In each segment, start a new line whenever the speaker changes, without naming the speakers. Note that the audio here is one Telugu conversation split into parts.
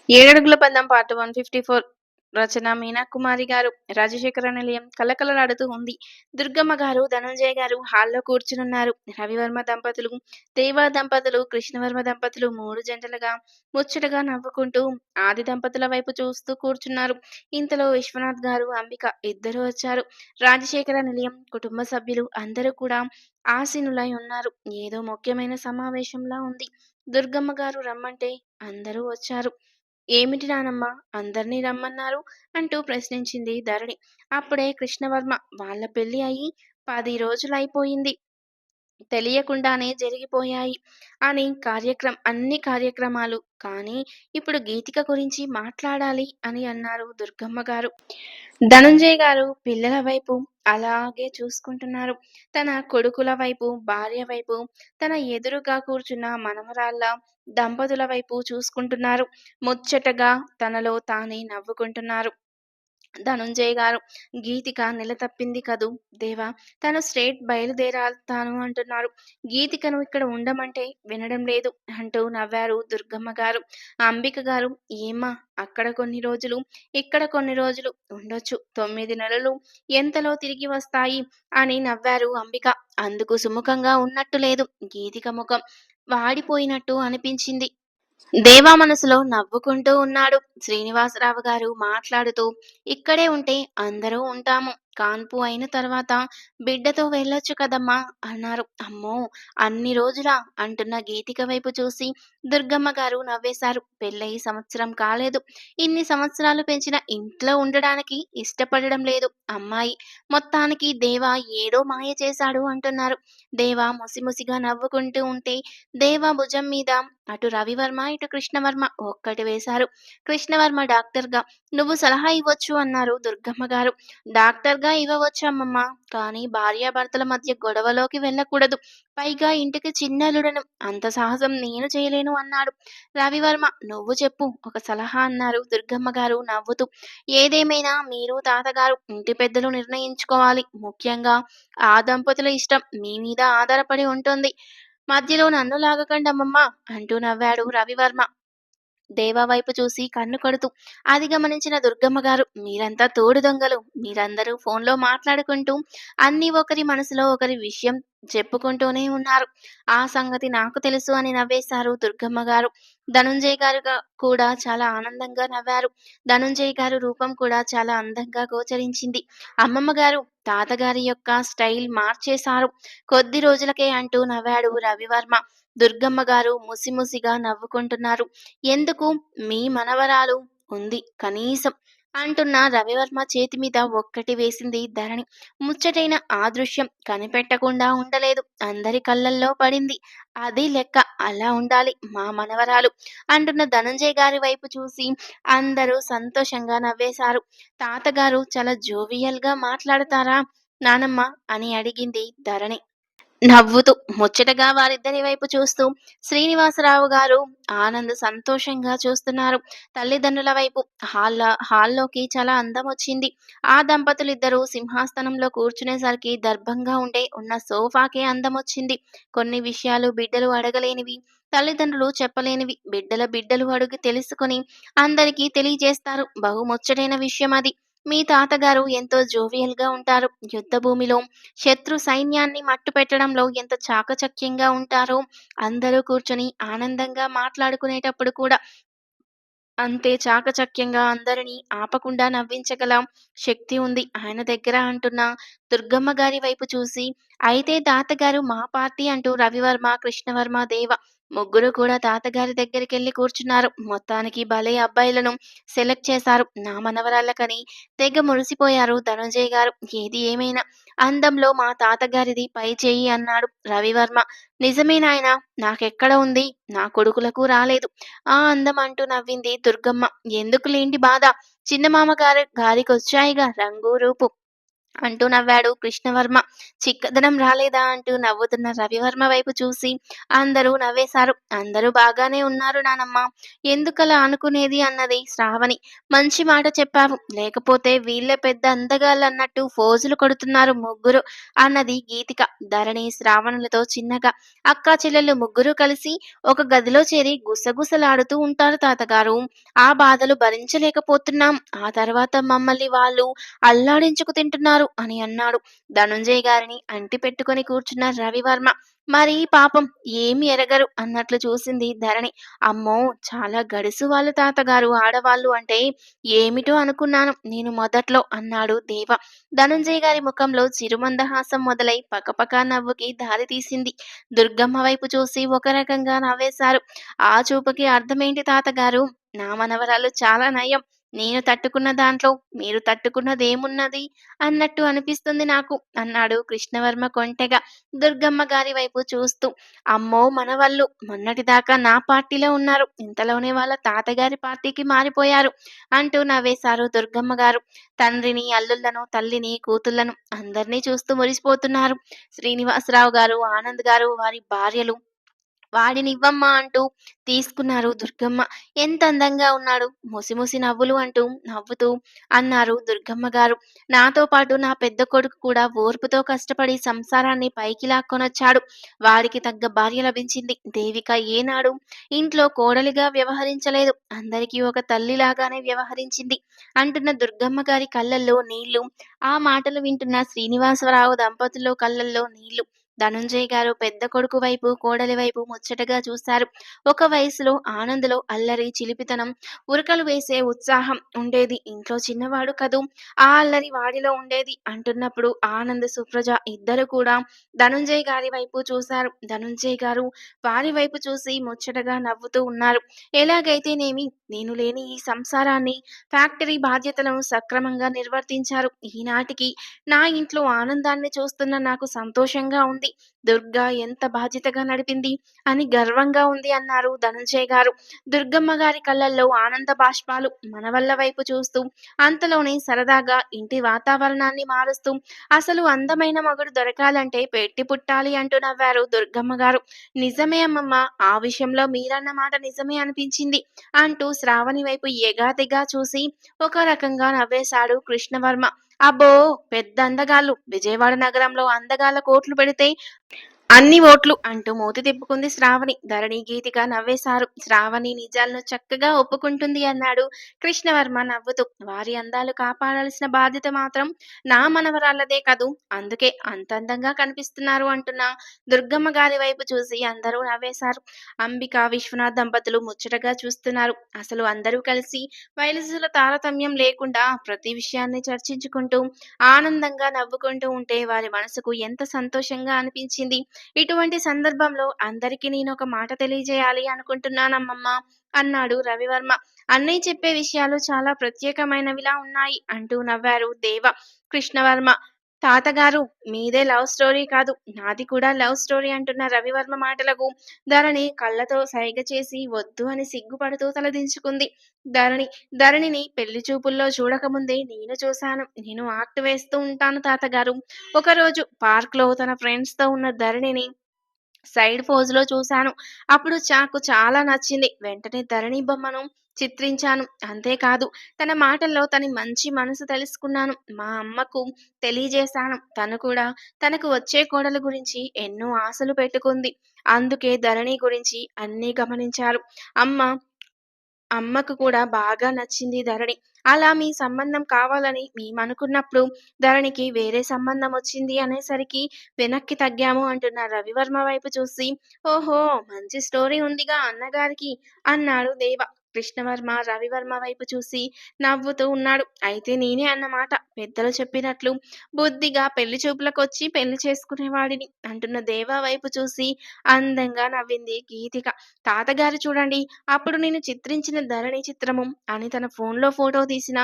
ఏడడుగుల పందెం పార్ట్ 154 రచన మీనాకుమారి గారు. రాజశేఖర నిలయం కళకళలాడుతూ ఉంది. దుర్గమ్మ గారు, ధనంజయ గారు హాల్లో కూర్చునున్నారు. రవివర్మ దంపతులు, దేవా దంపతులు, కృష్ణవర్మ దంపతులు మూడు జంటలుగా ముచ్చటగా నవ్వుకుంటూ ఆది దంపతుల వైపు చూస్తూ కూర్చున్నారు. ఇంతలో విశ్వనాథ్ గారు, అంబిక ఇద్దరు వచ్చారు. రాజశేఖర నిలయం కుటుంబ సభ్యులు అందరూ కూడా ఆసీనులై ఉన్నారు. ఏదో ముఖ్యమైన సమావేశంలా ఉంది. దుర్గమ్మ గారు రమ్మంటే అందరూ వచ్చారు. ఏమిటి నానమ్మ అందర్నీ రమ్మన్నారు అంటూ ప్రశ్నించింది ధరణి. అప్పుడే కృష్ణవర్మ వాళ్ళ పెళ్లి అయి 10 రోజులైపోయింది. తెలియకుండానే జరిగిపోయాయి అని అన్ని కార్యక్రమాలు. కానీ ఇప్పుడు గీతిక గురించి మాట్లాడాలి అని అన్నారు దుర్గమ్మ గారు. ధనంజయ్ గారు పిల్లల వైపు అలాగే చూసుకుంటున్నారు. తన కొడుకుల వైపు, భార్య వైపు, తన ఎదురుగా కూర్చున్న మనమరాళ్ళ దంపతుల వైపు చూసుకుంటున్నారు. ముచ్చటగా తనలో తానే నవ్వుకుంటున్నారు. ధనుంజయ్ గారు, గీతిక నెల తప్పింది కదూ దేవా! తను స్ట్రెయిట్ బయలుదేరతాను అంటున్నారు. గీతికను ఇక్కడ ఉండమంటే వినడం లేదు అంటూ నవ్వారు దుర్గమ్మ గారు. అంబిక గారు, ఏమ్మా అక్కడ కొన్ని రోజులు, ఇక్కడ కొన్ని రోజులు ఉండొచ్చు. 9 నెలలు ఎంతలో తిరిగి వస్తాయి అని నవ్వారు అంబిక. అందుకు సుముఖంగా ఉన్నట్టు లేదు గీతిక ముఖం. వాడిపోయినట్టు అనిపించింది. దేవా మనసులో నవ్వుకుంటూ ఉన్నాడు. శ్రీనివాసరావు గారు మాట్లాడుతూ, ఇక్కడే ఉంటే అందరూ ఉంటాము. కాన్పు అయిన తర్వాత బిడ్డతో వెళ్ళొచ్చు కదమ్మా అన్నారు. అమ్మో అన్ని రోజులా అంటున్న గీతిక వైపు చూసి దుర్గమ్మ గారు నవ్వేశారు. పెళ్ళయి సంవత్సరం కాలేదు. ఇన్ని సంవత్సరాలు పెంచిన ఇంట్లో ఉండడానికి ఇష్టపడడం లేదు అమ్మాయి. మొత్తానికి దేవా ఏదో మాయ చేశాడు అంటున్నారు. దేవా ముసిముసిగా నవ్వుకుంటూ ఉంటే దేవా భుజం మీద అటు రవివర్మ, ఇటు కృష్ణవర్మ ఒక్కటి వేశారు. కృష్ణవర్మ డాక్టర్‌గా "నువ్వు సలహా ఇవ్వొచ్చు" అన్నారు దుర్గమ్మ గారు. "డాక్టర్‌గా ఇవ్వవచ్చు అమ్మమ్మ. కానీ భార్యాభర్తల మధ్య గొడవలోకి వెళ్ళకూడదు. పైగా ఇంటికి చిన్నల్లుడను. అంత సాహసం నేను చేయలేను" అన్నాడు. రవివర్మ "నువ్వు చెప్పు ఒక సలహా" అన్నారు దుర్గమ్మ గారు నవ్వుతూ. "ఏదేమైనా మీరు తాతగారు ఇంటి పెద్దలు నిర్ణయించుకోవాలి. ముఖ్యంగా ఆ దంపతుల ఇష్టం మీ మీద ఆధారపడి ఉంటుంది. మధ్యలో నన్ను లాగకండమ్మమ్మా" అంటూ నవ్వాడు రవివర్మ. దేవా వైపు చూసి కన్ను కొడుతూ. అది గమనించిన దుర్గమ్మ గారు, మీరంతా తోడు దొంగలు. మీరందరూ ఫోన్లో మాట్లాడుకుంటూ అన్నీ ఒకరి మనసులో ఒకరి విషయం చెప్పుకుంటూనే ఉన్నారు. ఆ సంగతి నాకు తెలుసు అని నవ్వేశారు దుర్గమ్మ గారు. ధనుంజయ్ గారు కూడా చాలా ఆనందంగా నవ్వారు. ధనుంజయ్ గారు రూపం కూడా చాలా అందంగా గోచరించింది. అమ్మమ్మ గారు తాతగారి యొక్క స్టైల్ మార్చేశారు కొద్ది రోజులకే అంటూ నవ్వాడు రవివర్మ. దుర్గమ్మ గారు ముసిముసిగా నవ్వుకుంటున్నారు. ఎందుకు మీ మనవరాలు ఉంది కనీసం అంటున్న రవివర్మ చేతి మీద ఒక్కటి వేసింది ధరణి. ముచ్చటైన ఆ దృశ్యం కనిపెట్టకుండా ఉండలేదు. అందరి కళ్ళల్లో పడింది. అది లెక్క అలా ఉండాలి మా మనవరాలు అంటున్న ధనంజయ్ గారి వైపు చూసి అందరూ సంతోషంగా నవ్వేశారు. తాతగారు చాలా జోవియల్‌గా మాట్లాడతారా నానమ్మ అని అడిగింది ధరణి. నవ్వుతూ ముచ్చటగా వారిద్దరి వైపు చూస్తూ శ్రీనివాసరావు గారు ఆనంద్ సంతోషంగా చూస్తున్నారు. తల్లిదండ్రుల వైపు హాల్లోకి చాలా అందం వచ్చింది. ఆ దంపతులిద్దరూ సింహాసనంలో కూర్చునేసరికి దర్భంగా ఉన్న సోఫాకే అందం వచ్చింది. కొన్ని విషయాలు బిడ్డలు అడగలేనివి, తల్లిదండ్రులు చెప్పలేనివి బిడ్డలు అడిగి తెలుసుకొని అందరికీ తెలియజేస్తారు. బహు ముచ్చటైన విషయం అది. మీ తాతగారు ఎంతో జోవియల్‌గా ఉంటారు. యుద్ధ భూమిలో శత్రు సైన్యాన్ని మట్టుపెట్టడంలో ఎంత చాకచక్యంగా ఉంటారో అందరూ కూర్చొని ఆనందంగా మాట్లాడుకునేటప్పుడు కూడా అంతే చాకచక్యంగా అందరినీ ఆపకుండా నవ్వించగల శక్తి ఉంది ఆయన దగ్గర అంటున్న దుర్గమ్మ గారి వైపు చూసి, అయితే తాతగారు మా పార్టీ అంటూ రవివర్మ, కృష్ణవర్మ, దేవ ముగ్గురు కూడా తాతగారి దగ్గరికెళ్ళి కూర్చున్నారు. మొత్తానికి భలే అబ్బాయిలను సెలెక్ట్ చేశారు నా మనవరాళ్ళకని తెగ మురిసిపోయారు ధనంజయ్ గారు. ఏది ఏమైనా అందంలో మా తాతగారిది పై చేయి అన్నాడు రవివర్మ. నిజమే నాయనా నాకెక్కడ ఉంది? నా కొడుకులకు రాలేదు ఆ అందం అంటూ నవ్వింది దుర్గమ్మ. ఎందుకులేండి బాధ. చిన్నమామ గారికొచ్చాయిగా రంగు, రూపు. అంటూ నవ్వాడు కృష్ణవర్మ. చిక్కదనం రాలేదా అంటూ నవ్వుతున్న రవివర్మ వైపు చూసి అందరూ నవ్వేశారు. అందరూ బాగానే ఉన్నారు నానమ్మ. ఎందుకలా అనుకునేది అన్నది శ్రావణి. మంచి మాట చెప్పావు. లేకపోతే వీళ్ళే పెద్ద అందగాళ్ళన్నట్టు ఫోజులు కొడుతున్నారు ముగ్గురు అన్నది గీతిక. ధరణి శ్రావణులతో చిన్నగా అక్కా చెల్లెళ్ళు ముగ్గురు కలిసి ఒక గదిలో చేరి గుసగుసలాడుతూ ఉంటారు తాతగారు. ఆ బాధలు భరించలేకపోతున్నాం. ఆ తర్వాత మమ్మల్ని వాళ్ళు అల్లాడించుకు తింటున్నారు అని అన్నాడు. ధనుంజయ్ గారిని అంటిపెట్టుకొని కూర్చున్న రవివర్మ. మరి పాపం ఏమి ఎరగరు అన్నట్లు చూసింది ధరణి. అమ్మో! చాలా గడుసు వాళ్ళు తాతగారు ఆడవాళ్ళు అంటే ఏమిటో అనుకున్నాను నేను మొదట్లో అన్నాడు దేవ. ధనుంజయ్ గారి ముఖంలో చిరుమందహాసం మొదలై పకపకా నవ్వుకి దారి తీసింది. దుర్గమ్మ వైపు చూసి ఒక రకంగా నవ్వేశారు. ఆ చూపుకి అర్థమేంటి తాతగారు? నా మనవరాలు చాలా నయం. నేను తట్టుకున్న దాంట్లో మీరు తట్టుకున్నదేమున్నది అన్నట్టు అనిపిస్తుంది నాకు అన్నాడు కృష్ణవర్మ కొంటెగా దుర్గమ్మ గారి వైపు చూస్తూ. అమ్మో మనవళ్ళు మొన్నటిదాకా నా పార్టీలో ఉన్నారు. ఇంతలోనే వాళ్ళ తాతగారి పార్టీకి మారిపోయారు అంటూ నవ్వేశారు దుర్గమ్మ గారు. తండ్రిని, అల్లుళ్లను, తల్లిని, కూతుళ్లను అందర్నీ చూస్తూ మురిసిపోతున్నారు. శ్రీనివాసరావు గారు, ఆనంద్ గారు, వారి భార్యలు వాడినివ్వమ్మా అంటూ తీసుకున్నారు దుర్గమ్మ. ఎంత అందంగా ఉన్నాడు. ముసిముసి నవ్వులు అంటూ నవ్వుతూ అన్నారు దుర్గమ్మ గారు. నాతో పాటు నా పెద్ద కొడుకు కూడా ఓర్పుతో కష్టపడి సంసారాన్ని పైకి లాక్కొనొచ్చాడు. వాడికి తగ్గ భార్య లభించింది. దేవిక ఏనాడు ఇంట్లో కోడలిగా వ్యవహరించలేదు. అందరికీ ఒక తల్లిలాగానే వ్యవహరించింది అంటున్న దుర్గమ్మ గారి కళ్ళల్లో నీళ్లు. ఆ మాటలు వింటున్న శ్రీనివాసరావు దంపతుల్లో కళ్ళల్లో నీళ్లు. ధనుంజయ్ గారు పెద్ద కొడుకు వైపు, కోడలి వైపు ముచ్చటగా చూశారు. ఒక వయసులో ఆనంద్‌లో అల్లరి, చిలిపితనం, ఉరకలు వేసే ఉత్సాహం ఉండేది. ఇంట్లో చిన్నవాడు కదూ! ఆ అల్లరి వాడిలో ఉండేది అంటున్నప్పుడు ఆనంద్, సుప్రజ ఇద్దరు కూడా ధనుంజయ్ గారి వైపు చూశారు. ధనుంజయ్ గారు వారి వైపు చూసి ముచ్చటగా నవ్వుతూ ఉన్నారు. ఎలాగైతేనేమి నేను లేని ఈ సంసారాన్ని, ఫ్యాక్టరీ బాధ్యతలను సక్రమంగా నిర్వర్తించారు. ఈనాటికి నా ఇంట్లో ఆనందాన్ని చూస్తున్న నాకు సంతోషంగా ఉంది. దుర్గా ఎంత బాధ్యతగా నడిపింది అని గర్వంగా ఉంది అన్నారు ధనుంజయ్ గారు. దుర్గమ్మ గారి కళ్ళల్లో ఆనంద బాష్పాలు మనవళ్ళ వైపు చూస్తూ అంతలోనే సరదాగా ఇంటి వాతావరణాన్ని మారుస్తూ అసలు అందమైన మగుడు దొరకాలంటే పెట్టి పుట్టాలి అంటూ నవ్వారు దుర్గమ్మ గారు. నిజమే అమ్మమ్మ, ఆ విషయంలో మీరన్న మాట నిజమే అనిపించింది అంటూ శ్రావణి వైపు ఎగాదిగా చూసి ఒక రకంగా నవ్వేశాడు కృష్ణవర్మ. అబ్బో! పెద్ద అందగాళ్ళు. విజయవాడ నగరంలో అందగాళ్ళ కోట్లు పెడితే అన్ని ఓట్లు అంటూ మూతి తిప్పుకుంది శ్రావణి. ధరణి, గీతిక నవ్వేశారు. శ్రావణి నిజాలను చక్కగా ఒప్పుకుంటుంది అన్నాడు కృష్ణవర్మ నవ్వుతూ. వారి అందాలు కాపాడాల్సిన బాధ్యత మాత్రం నా మనవరాళ్ళదే కదూ! అందుకే అంత అందంగా కనిపిస్తున్నారు అంటున్న దుర్గమ్మ గారి వైపు చూసి అందరూ నవ్వేశారు. అంబిక, విశ్వనాథ్ దంపతులు ముచ్చటగా చూస్తున్నారు. అసలు అందరూ కలిసి వయసుల తారతమ్యం లేకుండా ప్రతి విషయాన్ని చర్చించుకుంటూ ఆనందంగా నవ్వుకుంటూ ఉంటే వారి మనసుకు ఎంత సంతోషంగా అనిపించింది. ఇటువంటి సందర్భంలో అందరికీ నేనొక మాట తెలియజేయాలి అనుకుంటున్నానమ్మమ్మ అన్నాడు రవివర్మ. అన్నయ్య చెప్పే విషయాలు చాలా ప్రత్యేకమైనవిలా ఉన్నాయి అంటూ నవ్వారు దేవ. కృష్ణవర్మ. తాతగారు మీదే లవ్ స్టోరీ కాదు, నాది కూడా లవ్ స్టోరీ అంటున్న రవివర్మ మాటలకు ధరణి కళ్ళతో సైగ చేసి వద్దు అని సిగ్గుపడుతూ తలదించుకుంది. ధరణి ధరణిని పెళ్లి చూపుల్లో చూడకముందే నేను చూశాను. నేను యాక్ట్ వేస్తూ ఉంటాను తాతగారు. ఒకరోజు పార్క్‌లో తన ఫ్రెండ్స్‌తో ఉన్న ధరణిని సైడ్ పోజ్‌లో చూశాను. అప్పుడు నాకు చాలా నచ్చింది. వెంటనే ధరణి బొమ్మను చిత్రించాను. అంతేకాదు తన మాటల్లో తన మంచి మనసు తెలుసుకున్నాను. మా అమ్మకు తెలియజేశాను. తను కూడా తనకు వచ్చే కోడలు గురించి ఎన్నో ఆశలు పెట్టుకుంది. అందుకే ధరణి గురించి అన్నీ గమనించారు. అమ్మ అమ్మకు కూడా బాగా నచ్చింది ధరణి. అలా మీ సంబంధం కావాలని మేమనుకున్నప్పుడు ధరణికి వేరే సంబంధం వచ్చింది అనేసరికి వెనక్కి తగ్గాము అంటున్న రవివర్మ వైపు చూసి, ఓహో! మంచి స్టోరీ ఉందిగా అన్నగారికి అన్నాడు దేవ. కృష్ణవర్మ రవివర్మ వైపు చూసి నవ్వుతూ ఉన్నాడు. అయితే నేనే అన్నమాట. పెద్దలు చెప్పినట్లు బుద్ధిగా పెళ్లి చూపులకొచ్చి పెళ్లి చేసుకునేవాడిని అంటున్న దేవ వైపు చూసి అందంగా నవ్వింది గీతిక. తాతగారు చూడండి, అప్పుడు నేను చిత్రించిన ధరణి చిత్రము అని తన ఫోన్‌లో ఫోటో తీసిన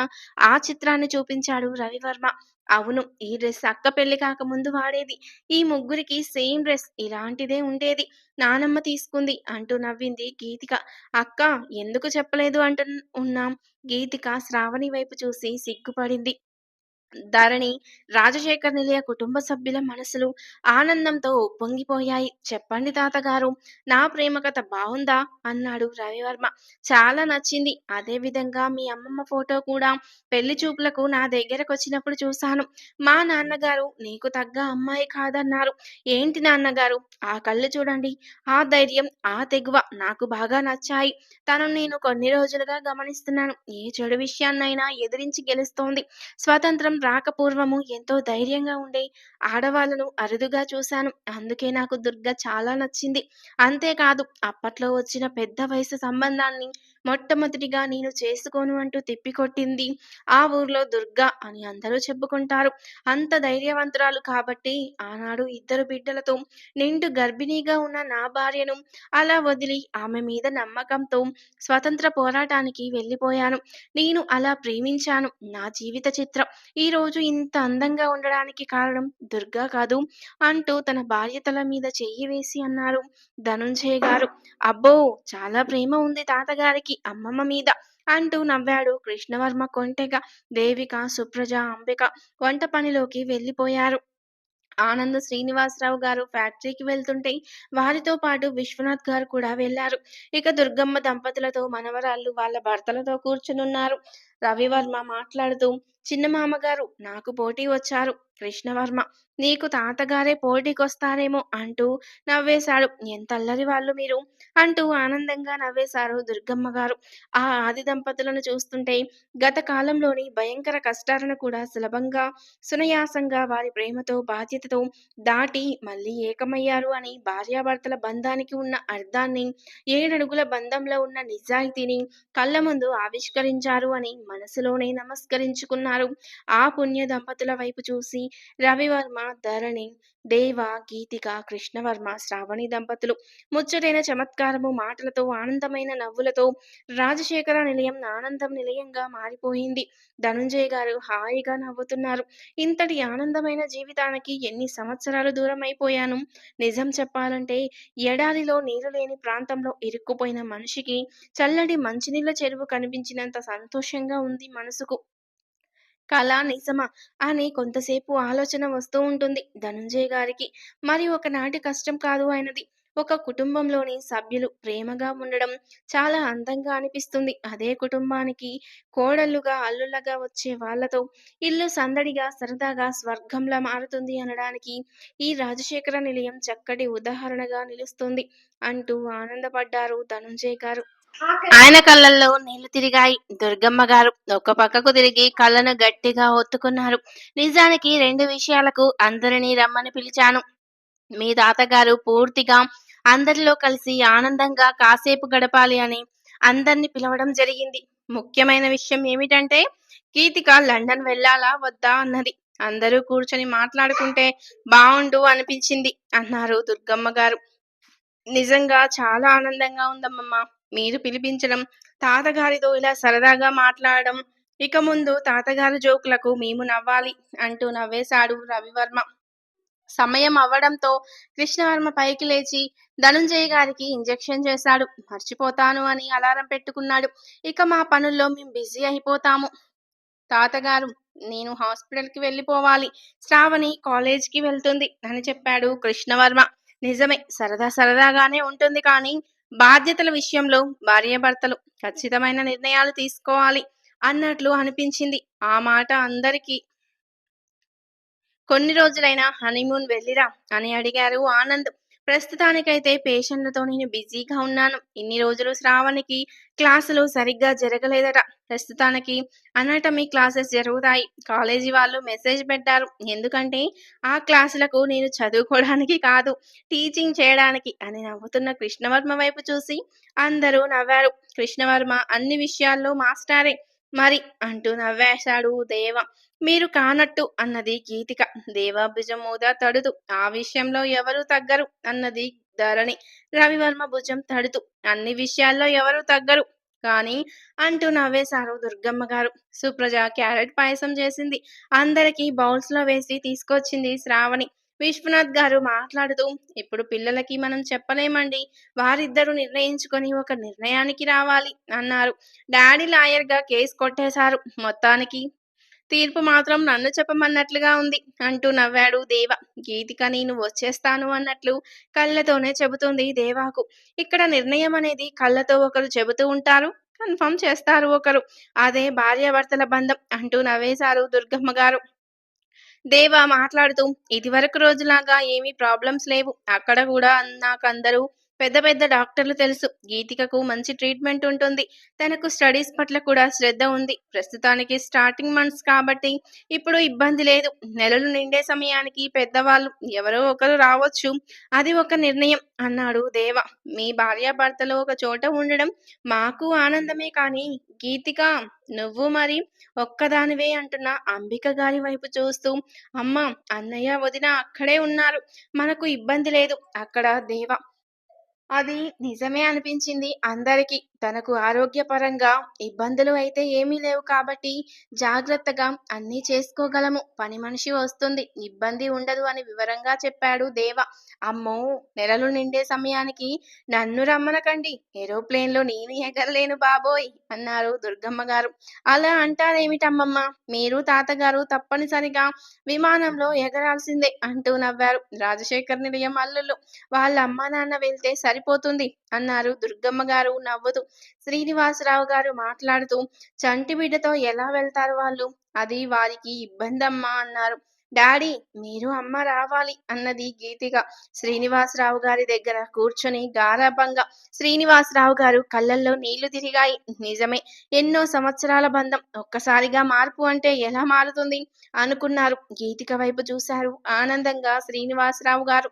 ఆ చిత్రాన్ని చూపించాడు రవివర్మ. అవును. ఈ డ్రెస్ అక్క పెళ్లి కాకముందు వాడేది. ఈ ముగ్గురికి సేమ్ డ్రెస్ ఇలాంటిదే ఉండేది. నానమ్మ తీసుకుంది అంటూ నవ్వింది గీతిక. అక్కా! ఎందుకు చెప్పలేదు ఉన్నాం. గీతిక శ్రావణి వైపు చూసి సిగ్గుపడింది. ధరణి, రాజశేఖర్ నిలయ కుటుంబ సభ్యుల మనసులు ఆనందంతో ఉప్పొంగిపోయాయి. "చెప్పండి తాతగారు, నా ప్రేమ కథ బావుందా?" అన్నాడు రవివర్మ. "చాలా నచ్చింది. అదే విధంగా మీ అమ్మమ్మ ఫోటో కూడా పెళ్లి చూపులకు నా దగ్గరకొచ్చినప్పుడు చూశాను. మా నాన్నగారు నీకు తగ్గ అమ్మాయి కాదన్నారు. ఏంటి నాన్నగారు, ఆ కళ్ళు చూడండి, ఆ ధైర్యం, ఆ తెగువ నాకు బాగా నచ్చాయి. తనను నేను కొన్ని రోజులుగా గమనిస్తున్నాను. ఏ చెడు విషయాన్నైనా ఎదిరించి గెలుస్తోంది. స్వాతంత్రం రాకపూర్వము ఎంతో ధైర్యంగా ఉండే ఆడవాళ్ళను అరుదుగా చూశాను. అందుకే నాకు దుర్గ చాలా నచ్చింది. అంతేకాదు అప్పట్లో వచ్చిన పెద్ద వయసు సంబంధాన్ని మొట్టమొదటిగా నేను చేసుకోను అంటూ తిప్పికొట్టింది ఆ ఊర్లో దుర్గ అని అందరూ చెప్పుకుంటారు. అంత ధైర్యవంతురాలు కాబట్టి ఆనాడు ఇద్దరు బిడ్డలతో నిండు గర్భిణీగా ఉన్న నా భార్యను అలా వదిలి ఆమె మీద నమ్మకంతో స్వతంత్ర పోరాటానికి వెళ్ళిపోయాను. నేను అలా ప్రేమించాను. నా జీవిత చిత్రం ఈరోజు ఇంత అందంగా ఉండడానికి కారణం దుర్గా కాదు అంటూ తన భార్య తల మీద చెయ్యి వేసి అన్నారు ధనుంజయ గారు. అబ్బో, చాలా ప్రేమ ఉంది తాతగారికి అమ్మమ్మ మీద అంటూ నవ్వాడు కృష్ణవర్మ కొంటెగా. దేవిక, సుప్రజ, అంబిక వంట పనిలోకి వెళ్ళిపోయారు. ఆనంద్ శ్రీనివాసరావు గారు ఫ్యాక్టరీకి వెళ్తుంటే వారితో పాటు విశ్వనాథ్ గారు కూడా వెళ్లారు. ఇక దుర్గమ్మ దంపతులతో మనవరాళ్ళు వాళ్ళ భర్తలతో కూర్చునున్నారు. రవివర్మ మాట్లాడుతూ, "చిన్న మామగారు నాకు పోటీ వచ్చారు. కృష్ణవర్మ, నీకు తాతగారే పోటీకొస్తారేమో" అంటూ నవ్వేశాడు. "ఎంత అల్లరి వాళ్ళు మీరు" అంటూ ఆనందంగా నవ్వేశారు దుర్గమ్మ గారు. ఆ ఆది దంపతులను చూస్తుంటే గత కాలంలోని భయంకర కష్టాలను కూడా సులభంగా, సునాయాసంగా వారి ప్రేమతో, బాధ్యతతో దాటి మళ్ళీ ఏకమయ్యారు అని, భార్యాభర్తల బంధానికి ఉన్న అర్థాన్ని, ఏడడుగుల బంధంలో ఉన్న నిజాయితీని కళ్ళ ముందు ఆవిష్కరించారు అని మనసులోనే నమస్కరించుకున్నారు. ఆ పుణ్య దంపతుల వైపు చూసి రవివర్మ, ధరణి, దేవ, గీతిక, కృష్ణవర్మ, శ్రావణి దంపతులు ముచ్చటైన చమత్కారము మాటలతో, ఆనందమైన నవ్వులతో రాజశేఖర నిలయం ఆనందం నిలయంగా మారిపోయింది. ధనుంజయ గారు హాయిగా నవ్వుతున్నారు. ఇంతటి ఆనందమైన జీవితానికి ఎన్ని సంవత్సరాలు దూరమైపోయాను. నిజం చెప్పాలంటే ఎడారిలో నీరు లేని ప్రాంతంలో ఇరుక్కుపోయిన మనిషికి చల్లటి మంచినీళ్ళ చెరువు కనిపించినంత సంతోషంగా ఉంది మనసుకు. కల నిజమా అని కొంతసేపు ఆలోచన వస్తూ ఉంటుంది ధనుంజయ గారికి. మరి ఒకనాటి కష్టం కాదు ఆయనది. ఒక కుటుంబంలోని సభ్యులు ప్రేమగా ఉండడం చాలా అందంగా అనిపిస్తుంది. అదే కుటుంబానికి కోడళ్ళుగా, అల్లుళ్ళగా వచ్చే వాళ్ళతో ఇల్లు సందడిగా, సరదాగా స్వర్గంలా మారుతుంది అనడానికి ఈ రాజశేఖర నిలయం చక్కటి ఉదాహరణగా నిలుస్తుంది అంటూ ఆనందపడ్డారు ధనుంజయ్ గారు. ఆయన కళ్ళల్లో నీళ్లు తిరిగాయి. దుర్గమ్మ గారు ఒక పక్కకు తిరిగి కళ్ళను గట్టిగా ఒత్తుకున్నారు. "నిజానికి 2 విషయాలకు అందరినీ రమ్మని పిలిచాను. మీ తాతగారు పూర్తిగా అందరిలో కలిసి ఆనందంగా కాసేపు గడపాలి అని అందర్నీ పిలవడం జరిగింది. ముఖ్యమైన విషయం ఏమిటంటే గీతిక లండన్ వెళ్ళాలా వద్దా అన్నది. అందరూ కూర్చొని మాట్లాడుకుంటే బావుండు అనిపించింది" అన్నారు దుర్గమ్మ గారు. "నిజంగా చాలా ఆనందంగా ఉందమ్మమ్మ మీరు పిలిపించడం, తాతగారితో ఇలా సరదాగా మాట్లాడడం. ఇక ముందు తాతగారి జోకులకు మేము నవ్వాలి" అంటూ నవ్వేశాడు రవివర్మ. సమయం అవ్వడంతో కృష్ణవర్మ పైకి లేచి ధనుంజయ గారికి ఇంజెక్షన్ చేశాడు. "మర్చిపోతాను" అని అలారం పెట్టుకున్నాడు. "ఇక మా పనుల్లో మేం బిజీ అయిపోతాము తాతగారు. నేను హాస్పిటల్‌కి వెళ్ళిపోవాలి. శ్రావణి కాలేజ్‌కి వెళ్తుంది" అని చెప్పాడు కృష్ణవర్మ. "నిజమే, సరదా సరదాగానే ఉంటుంది కానీ బాధ్యతల విషయంలో భార్యాభర్తలు ఖచ్చితమైన నిర్ణయాలు తీసుకోవాలి" అన్నట్లు అనిపించింది. ఆ మాట అందరికీ. "కొన్ని రోజులైనా హనీమూన్ వెళ్ళిరా" అని అడిగారు ఆనంద్. "ప్రస్తుతానికైతే పేషెంట్లతో నేను బిజీగా ఉన్నాను. ఇన్ని రోజులు శ్రావణికి క్లాసులు సరిగ్గా జరగలేదట. ప్రస్తుతానికి అనాటమీ క్లాసెస్ జరుగుతాయి. కాలేజీ వాళ్ళు మెసేజ్ పెట్టారు. ఎందుకంటే ఆ క్లాసులకు నేను చదువుకోవడానికి కాదు, టీచింగ్ చేయడానికి" అని నవ్వుతున్న కృష్ణవర్మ వైపు చూసి అందరూ నవ్వారు. కృష్ణవర్మ అన్ని విషయాల్లో మాస్టారే మరి అంటూ నవ్వేశాడు దేవ. "మీరు కానట్టు" అన్నది గీతిక. దేవ భుజం మీద తడుతూ. "ఆ విషయంలో ఎవరూ తగ్గరు" అన్నది ధరణి. రవివర్మ భుజం తడుతూ. "అన్ని విషయాల్లో ఎవరూ తగ్గరు కానీ" అంటూ నవ్వేశారు దుర్గమ్మ గారు. సుప్రజ క్యారెట్ పాయసం చేసింది. అందరికీ బౌల్స్ లో వేసి తీసుకొచ్చింది శ్రావణి. విశ్వనాథ్ గారు మాట్లాడుతూ, "ఇప్పుడు పిల్లలకి మనం చెప్పలేమండి. వారిద్దరూ నిర్ణయించుకొని ఒక నిర్ణయానికి రావాలి" అన్నారు. "డాడీ లాయర్‌గా కేస్ కొట్టేశారు మొత్తానికి" తీర్పు మాత్రం నన్ను చెప్పమన్నట్లుగా ఉంది అంటూ నవ్వాడు దేవ. గీతిక నేను వచ్చేస్తాను అన్నట్లు కళ్ళతోనే చెబుతుంది దేవాకు. ఇక్కడ నిర్ణయం అనేది కళ్ళతో ఒకరు చెబుతూ ఉంటారు. కన్ఫర్మ్ చేస్తారు ఒకరు. అదే భార్యాభర్తల బంధం అంటూ నవ్వేశారు దుర్గమ్మ గారు. దేవా మాట్లాడుతూ, "ఇదివరకు రోజులాగా ఏమీ ప్రాబ్లమ్స్ లేవు. అక్కడ కూడా నాకందరూ పెద్ద పెద్ద డాక్టర్లు తెలుసు. గీతికకు మంచి ట్రీట్మెంట్ ఉంటుంది. తనకు స్టడీస్ పట్ల కూడా శ్రద్ధ ఉంది. ప్రస్తుతానికి స్టార్టింగ్ మంత్స్ కాబట్టి ఇప్పుడు ఇబ్బంది లేదు. నెలలు నిండే సమయానికి పెద్దవాళ్ళు ఎవరో ఒకరు రావచ్చు. అది ఒక నిర్ణయం" అన్నాడు దేవ. "మీ భార్యాభర్తలు ఒక చోట ఉండడం మాకు ఆనందమే కానీ గీతిక నువ్వు మరి ఒక్కదానివే" అంటున్న అంబిక గారి వైపు చూస్తూ, "అమ్మా, అన్నయ్య, వదిన అక్కడే ఉన్నారు. మనకు ఇబ్బంది లేదు" అక్కడ దేవ. అది నిజమే అనిపించింది అందరికీ. తనకు ఆరోగ్యపరంగా ఇబ్బందులు అయితే ఏమీ లేవు కాబట్టి జాగ్రత్తగా అన్నీ చేసుకోగలము. పని మనిషి వస్తుంది, ఇబ్బంది ఉండదు అని వివరంగా చెప్పాడు దేవ. అమ్మో! నెలలు నిండే సమయానికి నన్ను రమ్మనకండి. ఏరోప్లేన్‌లో నేను ఎగరలేను బాబోయ్! అన్నారు దుర్గమ్మ గారు. అలా అంటారేమిటమ్మమ్మ! మీరు తాతగారు తప్పనిసరిగా విమానంలో ఎగరాల్సిందే అంటూ నవ్వారు రాజశేఖర్ నిలయం అల్లుళ్ళు. వాళ్ళ అమ్మా నాన్న వెళ్తే సరిపోతుంది అన్నారు దుర్గమ్మ గారు నవ్వుతూ. శ్రీనివాసరావు గారు మాట్లాడుతూ, చంటి బిడ్డతో ఎలా వెళ్తారు వాళ్ళు? అది వారికి ఇబ్బందమ్మా అన్నారు. డాడీ, మీరు అమ్మ రావాలి అన్నది గీతిక శ్రీనివాసరావు గారి దగ్గర కూర్చొని గారాబంగా. శ్రీనివాసరావు గారు కళ్ళల్లో నీళ్లు తిరిగాయి. నిజమే, ఎన్నో సంవత్సరాల బంధం ఒక్కసారిగా మార్పు అంటే ఎలా మారుతుంది అనుకున్నారు. గీతిక వైపు చూశారు ఆనందంగా శ్రీనివాసరావు గారు.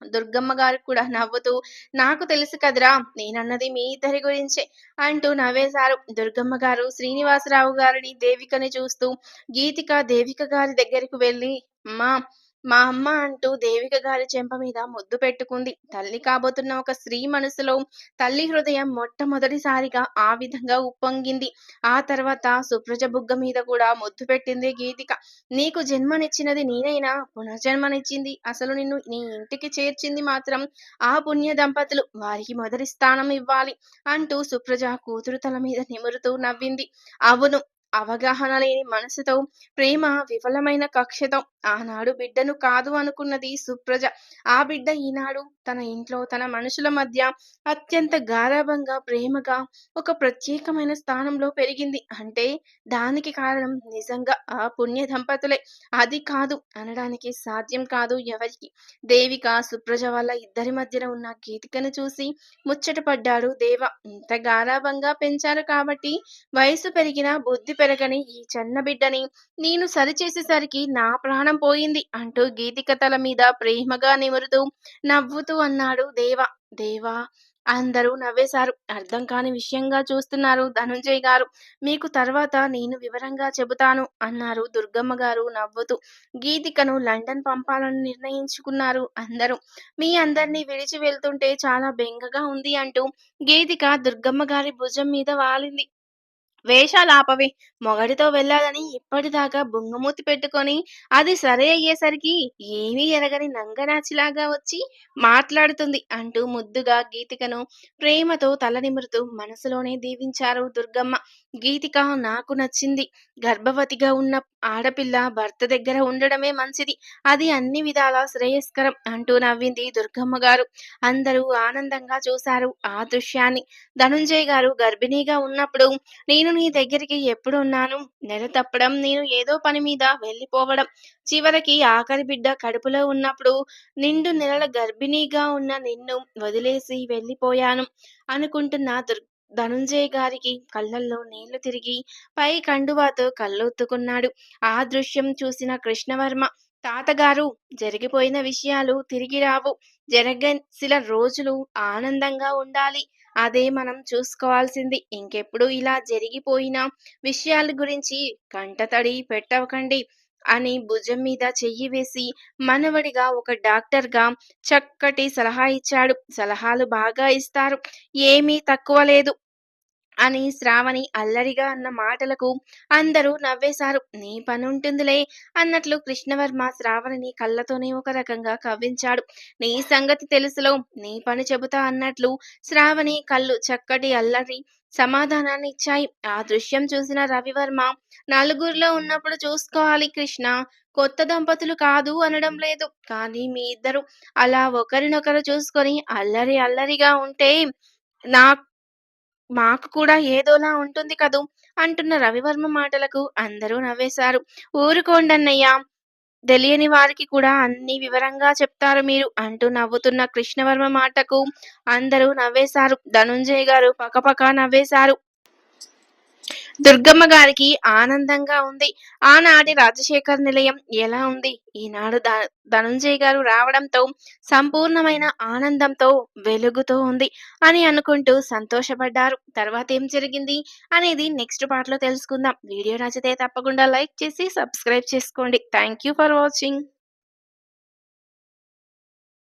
దుర్గమ్మ గారు కూడా నవ్వుతూ, "నాకు తెలుసు కదరా! నేనన్నది మీ ఇద్దరి గురించే" అంటూ నవ్వేశారు. దుర్గమ్మ గారు శ్రీనివాసరావు గారిని, దేవికని చూస్తూ, గీతిక దేవిక గారి దగ్గరకు వెళ్ళి, "అమ్మా, మా అమ్మ" అంటూ దేవిక గారి చెంప మీద ముద్దు పెట్టుకుంది. తల్లి కాబోతున్న ఒక స్త్రీ మనసులో తల్లి హృదయం మొట్టమొదటిసారిగా ఆ విధంగా ఉప్పొంగింది. ఆ తర్వాత సుప్రజ బుగ్గ మీద కూడా ముద్దు పెట్టింది గీతిక. "నీకు జన్మనిచ్చినది నేనైనా పునర్జన్మనిచ్చింది అసలు నిన్ను నీ ఇంటికి చేర్చింది మాత్రం ఆ పుణ్య దంపతులు. వారికి మొదటి స్థానం ఇవ్వాలి" అంటూ సుప్రజ కూతురు తల మీద నిమురుతూ నవ్వింది. అవును, అవగాహన లేని మనసుతో, ప్రేమ విఫలమైన కక్షతో ఆనాడు బిడ్డను కాదు అనుకున్నది సుప్రజ. ఆ బిడ్డ ఈనాడు తన ఇంట్లో తన మనుషుల మధ్య అత్యంత గారాబంగా, ప్రేమగా ఒక ప్రత్యేకమైన స్థానంలో పెరిగింది. అంటే దానికి కారణం నిజంగా ఆ పుణ్య దంపతులే. అది కాదు అనడానికి సాధ్యం కాదు ఎవరికి. దేవిక, సుప్రజ వాళ్ళ ఇద్దరి మధ్యన ఉన్న గీతికను చూసి ముచ్చటపడ్డాడు దేవ. ఇంత గారాబంగా పెంచారు కాబట్టి వయసు పెరిగినా బుద్ధి పెరగని ఈ చిన్న బిడ్డని నేను సరిచేసేసరికి నా ప్రాణం పోయింది అంటూ గీతిక తల మీద ప్రేమగా నిమురుతూ నవ్వుతూ అన్నాడు దేవ. దేవా! అందరూ నవ్వేశారు. అర్థం కాని విషయంగా చూస్తున్నారు ధనుంజయ్ గారు. "మీకు తర్వాత నేను వివరంగా చెబుతాను" అన్నారు దుర్గమ్మ గారు నవ్వుతూ. గీతికను లండన్ పంపాలని నిర్ణయించుకున్నారు అందరూ. "మీ అందరినీ విడిచి వెళ్తుంటే చాలా బెంగగా ఉంది" అంటూ గీతిక దుర్గమ్మ గారి భుజం మీద వాలింది. "వేషాలాపవే! మొగాడితో వెళ్ళాలని ఇప్పటిదాకా బుంగమూతి పెట్టుకొని, అది సరే అయ్యేసరికి ఏమీ ఎరగని నంగనాచిలాగా వచ్చి మాట్లాడుతుంది" అంటూ ముద్దుగా గీతికను ప్రేమతో తల నిమురుతూ మనసులోనే దీవించారు దుర్గమ్మ. గీతిక నాకు నచ్చింది. గర్భవతిగా ఉన్న ఆడపిల్ల భర్త దగ్గర ఉండడమే మంచిది. అది అన్ని విధాలా శ్రేయస్కరం అంటూ నవ్వింది దుర్గమ్మ గారు. అందరూ ఆనందంగా చూశారు ఆ దృశ్యాన్ని. ధనుంజయ్ గారు గర్భిణీగా ఉన్నప్పుడు నేను నీ దగ్గరికి ఎప్పుడున్నాను? నెల తప్పడం, నేను ఏదో పని మీద వెళ్ళిపోవడం. చివరికి ఆఖరి బిడ్డ కడుపులో ఉన్నప్పుడు నిండు నెలల గర్భిణీగా ఉన్న నిన్ను వదిలేసి వెళ్ళిపోయాను అనుకుంటున్న ధనుంజయ్ గారికి కళ్ళల్లో నీళ్లు తిరిగి పై కండువాతో కళ్ళొత్తుకున్నాడు. ఆ దృశ్యం చూసిన కృష్ణవర్మ, "తాతగారు, జరిగిపోయిన విషయాలు తిరిగి రావు. జరగాల్సిన రోజులు ఆనందంగా ఉండాలి. అదే మనం చూసుకోవాల్సింది. ఇంకెప్పుడు ఇలా జరిగిపోయిన విషయాల గురించి కంటతడి పెట్టకండి" అని భుజం మీద చెయ్యి వేసి మనవడిగా ఒక డాక్టర్‌గా చక్కటి సలహా ఇచ్చాడు. సలహాలు బాగా ఇస్తారు. ఏమీ తక్కువ లేదు అని శ్రావణి అల్లరిగా అన్న మాటలకు అందరూ నవ్వేశారు. "నీ పనుంటుందిలే" అన్నట్లు కృష్ణవర్మ శ్రావణిని కళ్ళతోనే ఒక రకంగా కవ్వించాడు. "నీ సంగతి తెలుసులో, నీ పని చెబుతా" అన్నట్లు శ్రావణి కళ్ళు చక్కటి అల్లరి సమాధానాన్ని ఇచ్చాయి. ఆ దృశ్యం చూసిన రవివర్మ, "నలుగురిలో ఉన్నప్పుడు చూసుకోవాలి కృష్ణ. కొత్త దంపతులు కాదు అనడం లేదు. కానీ మీ ఇద్దరు అలా ఒకరినొకరు చూసుకొని అల్లరి అల్లరిగా ఉంటే నా మాకు కూడా ఏదోలా ఉంటుంది కదూ!" అంటున్న రవివర్మ మాటలకు అందరూ నవ్వేశారు. "ఊరుకోండన్నయ్య! తెలియని వారికి కూడా అన్నీ వివరంగా చెప్తారు మీరు" అంటూ నవ్వుతున్న కృష్ణవర్మ మాటకు అందరూ నవ్వేశారు. ధనుంజయ్ గారు పకపకా నవ్వేశారు. దుర్గమ్మ గారికి ఆనందంగా ఉంది. ఆనాటి రాజశేఖర్ నిలయం ఎలా ఉంది? ఈనాడు ధనుంజయ్ గారు రావడంతో సంపూర్ణమైన ఆనందంతో వెలుగుతూ ఉంది అని అనుకుంటూ సంతోషపడ్డారు. తర్వాత ఏం జరిగింది అనేది నెక్స్ట్ పార్ట్‌లో తెలుసుకుందాం. వీడియో నచ్చితే తప్పకుండా లైక్ చేసి సబ్స్క్రైబ్ చేసుకోండి. Thank you for watching.